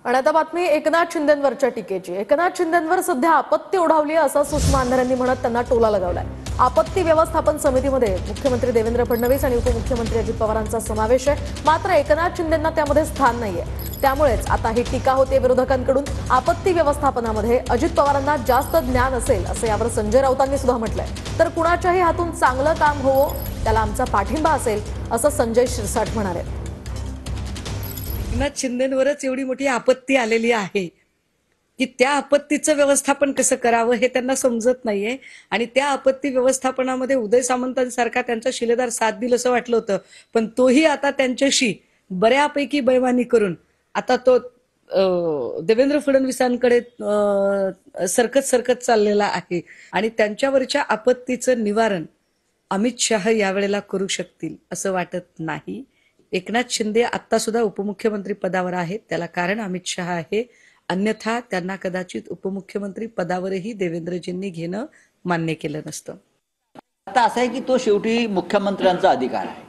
आणि आता बातमी एकनाथ शिंदेंवरच्या टीकेची। एकनाथ शिंदेंवर सध्या आपत्ती ओढावली आहे असं सुषमा अंधारेंनी म्हणत त्यांना टोला लगावलाय। आपत्ती व्यवस्थापन समितीमध्ये मुख्यमंत्री देवेंद्र फडणवीस आणि उपमुख्यमंत्री अजित पवारांचा समावेश आहे, मात्र एकनाथ शिंदेंना त्यामध्ये स्थान नाहीये। त्यामुळेच आता ही टीका होते विरोधकांकडून। आपत्ती व्यवस्थापनामध्ये अजित पवारांना जास्त ज्ञान असेल असं यावर संजय राऊतांनी सुद्धा म्हटलंय। तर कुणाच्याही हातून चांगलं काम होवो त्याला आमचा पाठिंबा असेल असं संजय शिरसाट म्हणाले। एकनाथ शिंदेंवरच एवढी मोठी आपत्ती आलेली आहे की त्या आपत्तीचं व्यवस्थापन कसं करावं हे त्यांना समजत नाहीये। आणि त्या आपत्ती व्यवस्थापनामध्ये उदय सामंतांसारखा त्यांचा शिलेदार साथ दिल असं वाटलं होतं, पण तोही आता त्यांच्याशी बऱ्यापैकी बैमानी करून आता तो देवेंद्र फडणवीसांकडे सरकत चाललेला आहे। आणि त्यांच्यावरच्या आपत्तीचं निवारण अमित शहा यावेळेला करू शकतील असं वाटत नाही। एकनाथ शिंदे आता सुद्धा उपमुख्यमंत्री पदावर आहेत, त्याला कारण अमित शहा आहे, अन्यथा त्यांना कदाचित उपमुख्यमंत्री पदावरही देवेंद्रजींनी घेणं मान्य केलं नसतं। आता असं आहे की तो शेवटी मुख्यमंत्र्यांचा अधिकार आहे।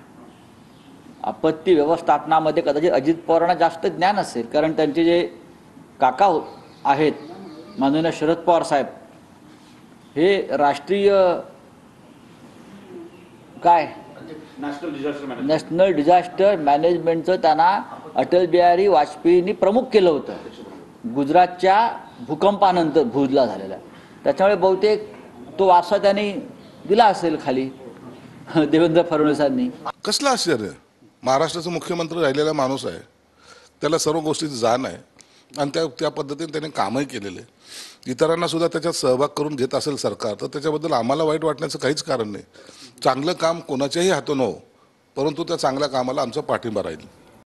आपत्ती व्यवस्थापनामध्ये कदाचित अजित पवारांना जास्त ज्ञान असेल, कारण त्यांचे जे काका आहेत माननीय शरद पवार साहेब हे राष्ट्रीय काय नॅशनल डिझास्टर मॅनेजमेंटचं त्यांना अटल बिहारी वाजपेयींनी प्रमुख केलं होतं गुजरातच्या भूकंपानंतर भुजला झालेला। त्याच्यामुळे बहुतेक तो वारसा त्यांनी दिला असेल खाली देवेंद्र फडणवीसांनी। कसलं आश्चर्य, महाराष्ट्राचा मुख्यमंत्री राहिलेला माणूस आहे, त्याला सर्व गोष्टीची जाण आहे आणि त्या पद्धतीने त्याने कामही केलेले। इतरांना सुद्धा त्याच्यात सहभाग करून घेत असेल सरकार, तर त्याच्याबद्दल आम्हाला वाईट वाटण्याचं काहीच कारण नाही। चांगलं काम कोणाच्याही हातून हो, परंतु त्या चांगल्या कामाला आमचा पाठिंबा राहील।